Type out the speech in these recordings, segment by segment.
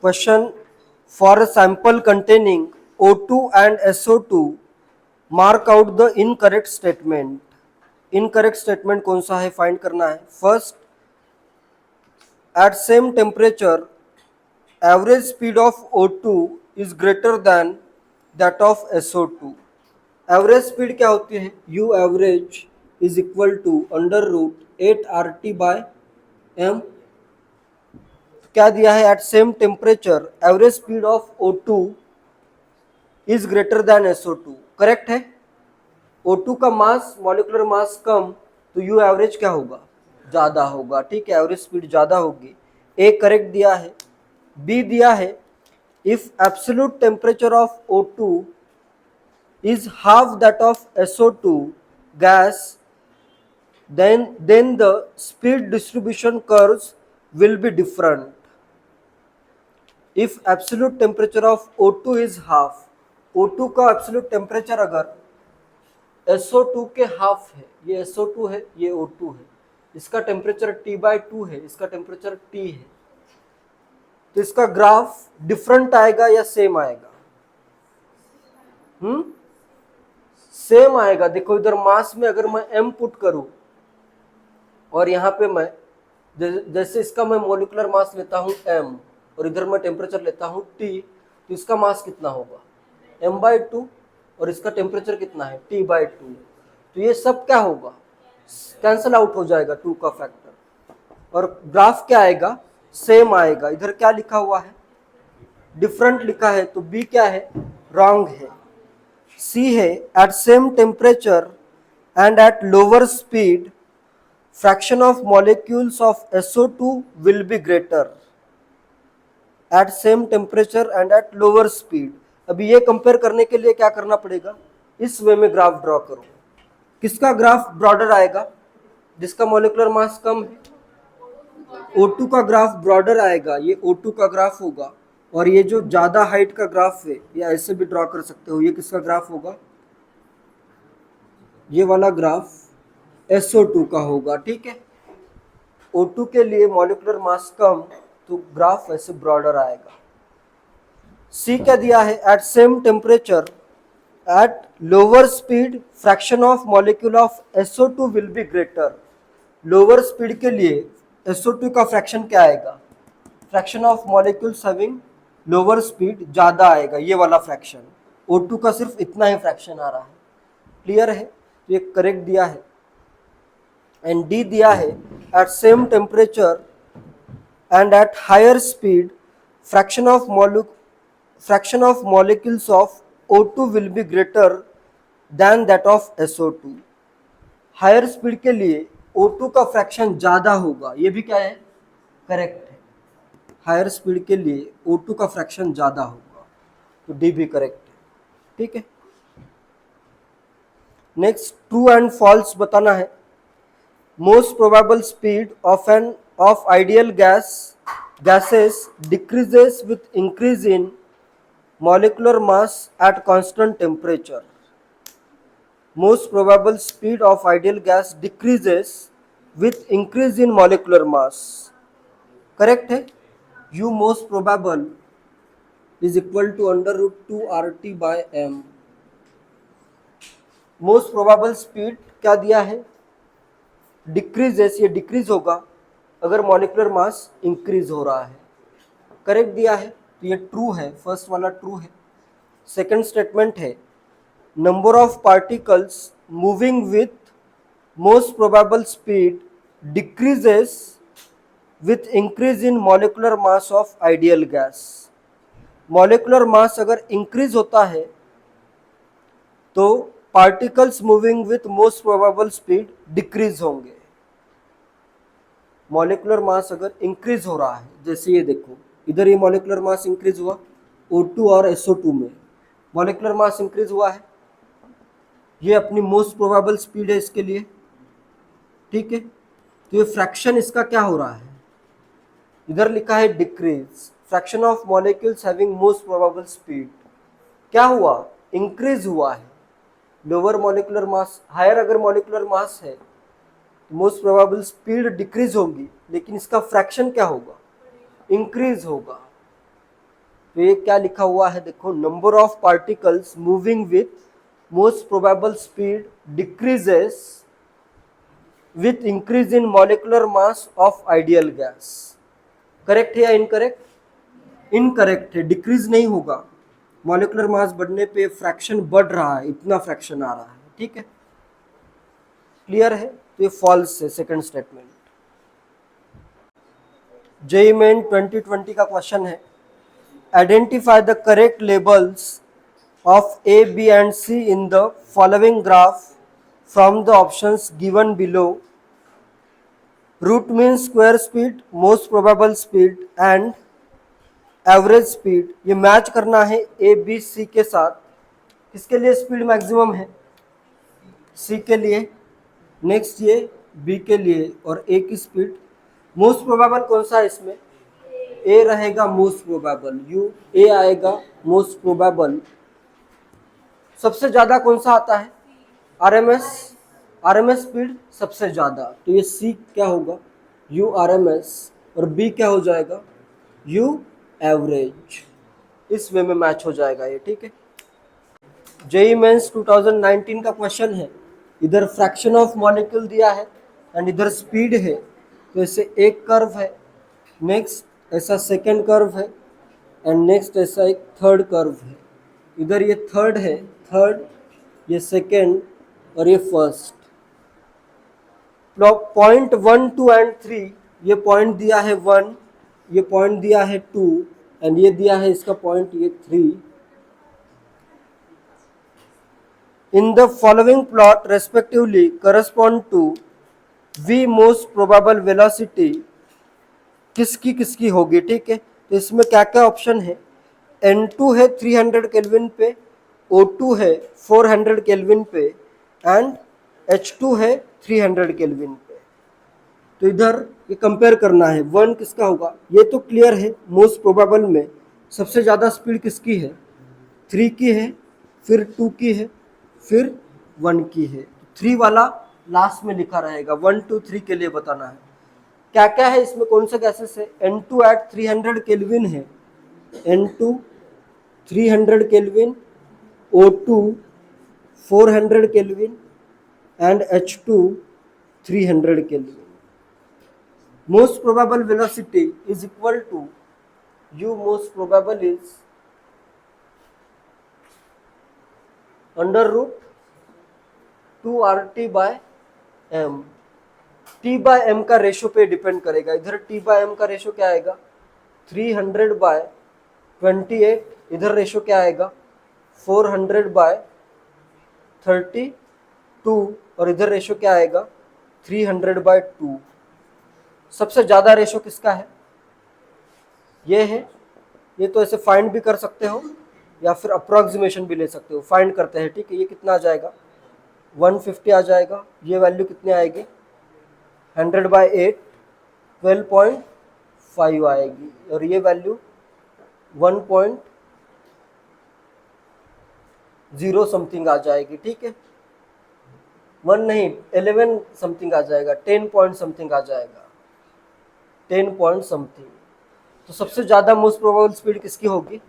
Question: for a sample containing O2 and SO2, mark out the incorrect statement. Incorrect statement कौन सा है find करना है. First, at same temperature, average speed of O2 is greater than that of SO2. Average speed क्या होती है? U average is equal to under root 8 RT by M. क्या दिया है? At same temperature average speed of O2 is greater than SO2. Correct है. O2 का मास, molecular mass कम, तो U average क्या होगा? ज़्यादा होगा. ठीक है, एवरेज स्पीड ज़्यादा होगी. ए करेक्ट दिया है. बी दिया है if absolute temperature of O2 is half that of SO2 gas, then the speed distribution curves will be different. If absolute temperature of O2 is half, O2 का absolute temperature अगर SO2 के half है, ये SO2 है, ये O2 है, इसका temperature T/2 है, इसका टेम्परेचर T है, तो इसका ग्राफ डिफरेंट आएगा या सेम आएगा? सेम आएगा. देखो इधर मास में अगर मैं M पुट करूं और यहाँ पे मैं जैसे इसका मैं मोलिकुलर मास लेता हूँ M और इधर मैं टेम्परेचर लेता हूँ T, तो इसका मास कितना होगा? M/2 और इसका टेम्परेचर कितना है? T/2. तो ये सब क्या होगा? कैंसल आउट हो जाएगा 2 का फैक्टर और ग्राफ क्या आएगा? सेम आएगा. इधर क्या लिखा हुआ है? डिफरेंट लिखा है, तो बी क्या है? रॉन्ग है. सी है at same temperature and at lower speed fraction of molecules of SO2 will be greater at same temperature and at lower speed. अभी ये कंपेयर करने के लिए क्या करना पड़ेगा? इस वे में ग्राफ ड्रॉ करो. किसका ग्राफ ब्रॉडर आएगा? जिसका मॉलिक्यूलर मास कम है. O2 का ग्राफ ब्रॉडर आएगा, ये O2 का ग्राफ होगा. और ये जो ज्यादा हाइट का ग्राफ है, ये ऐसे भी ड्रॉ कर सकते हो. ये किसका ग्राफ होगा? ये वाला ग्राफ SO2 का होगा. ठीक है, O2 के लिए मॉलिक्यूलर मास कम, तो ग्राफ ऐसे ब्रॉडर आएगा. सी क्या दिया है? At same temperature at lower speed fraction of molecule of SO2 will be greater. Lower speed के लिए SO2 का फ्रैक्शन क्या आएगा? Fraction of molecules having lower speed ज़्यादा आएगा, ये वाला फ्रैक्शन. O2 का सिर्फ इतना ही फ्रैक्शन आ रहा है. क्लियर है? तो ये करेक्ट दिया है. एंड डी दिया है at same temperature and at higher speed fraction of molecules of O2 will be greater than that of SO2. Higher speed के लिए O2 का फ्रैक्शन ज़्यादा होगा. ये भी क्या है? करेक्ट है. हायर स्पीड के लिए O2 का फ्रैक्शन ज़्यादा होगा, तो डी भी करेक्ट है. ठीक है. नेक्स्ट, ट्रू एंड फॉल्स बताना है. Most probable speed of ideal gases decreases with increase in molecular mass at constant temperature. Most probable speed of ideal gas decreases with increase in molecular mass. Correct है? U most probable is equal to under root 2 RT by M. Most probable speed क्या दिया है? Decreases, ये decrease होगा अगर molecular mass increase हो रहा है. करेक्ट दिया है, तो ये ट्रू है. फर्स्ट वाला ट्रू है. सेकंड स्टेटमेंट है number of particles moving with most probable speed decreases with increase in molecular mass of ideal gas. Molecular mass अगर इंक्रीज होता है तो particles moving with most probable speed decrease होंगे. Molecular mass अगर increase हो रहा है, जैसे ये देखो इधर ये मॉलिक्यूलर मास इंक्रीज हुआ O2 और SO2 में मॉलिक्यूलर मास इंक्रीज हुआ है. ये अपनी मोस्ट प्रोबेबल स्पीड है इसके लिए. ठीक है, तो ये फ्रैक्शन इसका क्या हो रहा है? इधर लिखा है decrease. Fraction of molecules having most probable speed क्या हुआ? इंक्रीज हुआ है. लोअर मॉलिक्यूलर मास, हायर अगर मॉलिक्यूलर मास है तो मोस्ट प्रोबेबल स्पीड डिक्रीज होगी, लेकिन इसका फ्रैक्शन क्या होगा? इंक्रीज होगा. तो ये क्या लिखा हुआ है देखो, number of particles moving with most probable speed decreases with increase in molecular mass of ideal gas. Correct है या इनकरेक्ट? इनकरेक्ट है, डिक्रीज नहीं होगा, मॉलिक्यूलर मास बढ़ने पे फ्रैक्शन बढ़ रहा है, इतना फ्रैक्शन आ रहा है, ठीक है, क्लियर है? तो ये फॉल्स है सेकंड स्टेटमेंट। जेईई मेन 2020 का क्वेश्चन है, identify the correct labels of A, B and C in the following graph from the options given below. Root mean square speed, most probable speed and average speed. ये match करना है A, B, C के साथ। किसके लिए speed maximum है? C के लिए। नेक्स्ट ये B के लिए और A की स्पीड। मोस्ट प्रोबेबल कौन सा है इसमें? A रहेगा मोस्ट प्रोबेबल, A आएगा मोस्ट प्रोबेबल। सबसे ज्यादा कौन सा आता है? आरएमएस स्पीड सबसे ज्यादा, तो ये सी क्या होगा? यू आरएमएस और बी क्या हो जाएगा? You average. इस वे में मैच हो जाएगा ये, ठीक है। जेईई मेंस 2019 का क्वेश्चन है, इधर फ्रैक्शन ऑफ मॉलिक्यूल दिया है एंड इधर स्पीड है, तो ऐसे एक कर्व है, नेक्स्ट ऐसा सेकेंड कर्व है एंड नेक्स्ट ऐसा एक थर्ड कर्व है। इधर ये थर्ड है, थर्ड, ये सेकेंड और ये फर्स्ट। पॉइंट 1, 2 एंड 3, ये पॉइंट दिया है 1, ये पॉइंट दिया है 2 एंड ये दिया है इसका पॉइंट ये 3। In the following plot respectively correspond to V most probable velocity किसकी किसकी होगी, ठीक है। तो इसमें क्या क्या ऑप्शन है? N2 है 300 केल्विन पे, O2 है 400 केल्विन पे एंड H2 है 300 केल्विन पे। तो इधर ये कंपेयर करना है, 1 किसका होगा? ये तो क्लियर है, मोस्ट प्रोबेबल में सबसे ज़्यादा स्पीड किसकी है? 3 की है, फिर 2 की है, फिर 1 की है। 3 वाला लास्ट में लिखा रहेगा, 1, 2, 3 के लिए बताना है। क्या क्या है इसमें, कौन सा गैसेस है? N2 एट 300 केल्विन है, N2 300 kelvin, O2 400 kelvin and H2 300 kelvin. Most probable velocity is equal to U most probable is under root 2 RT by M। T by M का रेशो पे डिपेंड करेगा। इधर T by M का ratio क्या आएगा? 300 by 28, इधर ratio क्या आएगा? 400 by 32 और इधर रेशो क्या आएगा? 300 by 2। सबसे ज़्यादा रेशो किसका है? ये है। ये तो ऐसे फाइंड भी कर सकते हो या फिर अप्रॉक्सीमेशन भी ले सकते हो। फाइंड करते हैं, ठीक है। ये कितना आ जाएगा? 150 आ जाएगा। ये वैल्यू कितनी आएगी? 100 by 8 12.5 आएगी और ये वैल्यू 1.0 समथिंग आ जाएगी, ठीक है। 1 नहीं, 11 समथिंग आ जाएगा, 10 पॉइंट समथिंग आ जाएगा, 10 पॉइंट समथिंग। तो सबसे ज़्यादा मोस्ट प्रोबेबल स्पीड किसकी होगी?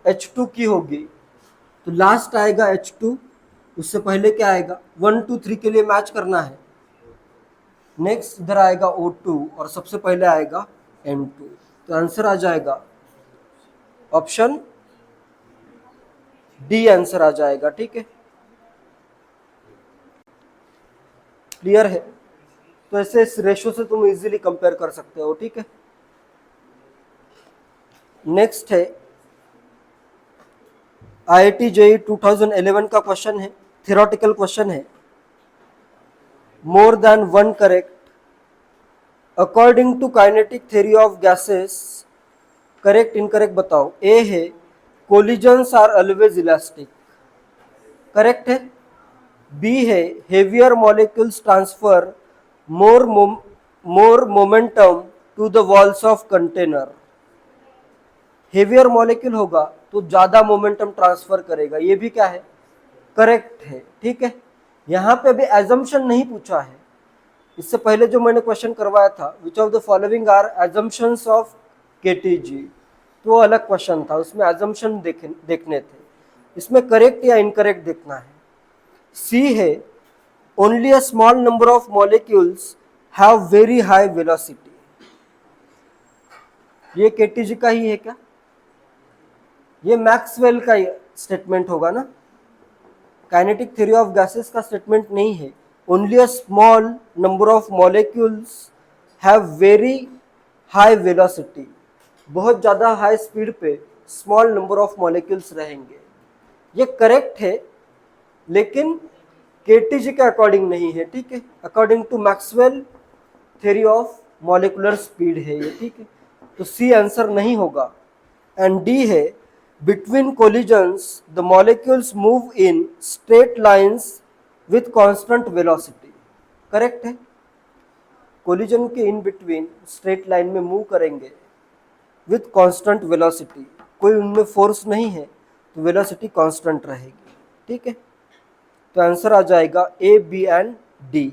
H2 की होगी। तो लास्ट आएगा H2, उससे पहले क्या आएगा? 1, 2, 3 के लिए मैच करना है। नेक्स्ट इधर आएगा O2 और सबसे पहले आएगा N2। तो आंसर आ जाएगा ऑप्शन डी, आंसर आ जाएगा, ठीक है। क्लियर है? तो ऐसे इस रेशो से तुम इजीली कंपेयर कर सकते हो, ठीक है। नेक्स्ट है IIT JEE 2011 का क्वेश्चन है, थ्योरेटिकल क्वेश्चन है। More than one correct according to kinetic theory of gases. Correct incorrect बताओ। ए है collisions are always elastic, correct है। बी है heavier molecules transfer more momentum to the walls of container. Heavier molecule होगा तो ज्यादा momentum transfer करेगा, ये भी क्या है? करेक्ट है, ठीक है। यहाँ पे अभी एजम्पशन नहीं पूछा है। इससे पहले जो मैंने क्वेश्चन करवाया था, which of the following are assumptions of KTG, तो वो अलग क्वेश्चन था, उसमें अजम्पशन देखने थे। इसमें करेक्ट या इनकरेक्ट देखना है। सी है, only a small number of molecules have very high velocity. ये केटीजी का ही है क्या? ये मैक्सवेल का स्टेटमेंट होगा ना, काइनेटिक थ्योरी ऑफ गैसेस का स्टेटमेंट नहीं है। Only a small number of molecules have very high velocity, बहुत ज्यादा हाई स्पीड पे स्मॉल नंबर ऑफ मॉलिक्यूल्स रहेंगे। ये करेक्ट है, लेकिन केटीजी के अकॉर्डिंग नहीं है, ठीक है, according to Maxwell theory of molecular speed है ये, ठीक है। तो सी आंसर नहीं होगा। एंड डी है, between collisions the molecules move in straight lines with constant velocity. Correct है, कोलिजन के इन बिटवीन स्ट्रेट लाइन में मूव करेंगे विथ कांस्टेंट वेलोसिटी, कोई उनमें फोर्स नहीं है तो वेलोसिटी कांस्टेंट रहेगी, ठीक है। तो आंसर आ जाएगा ए, बी एंड डी।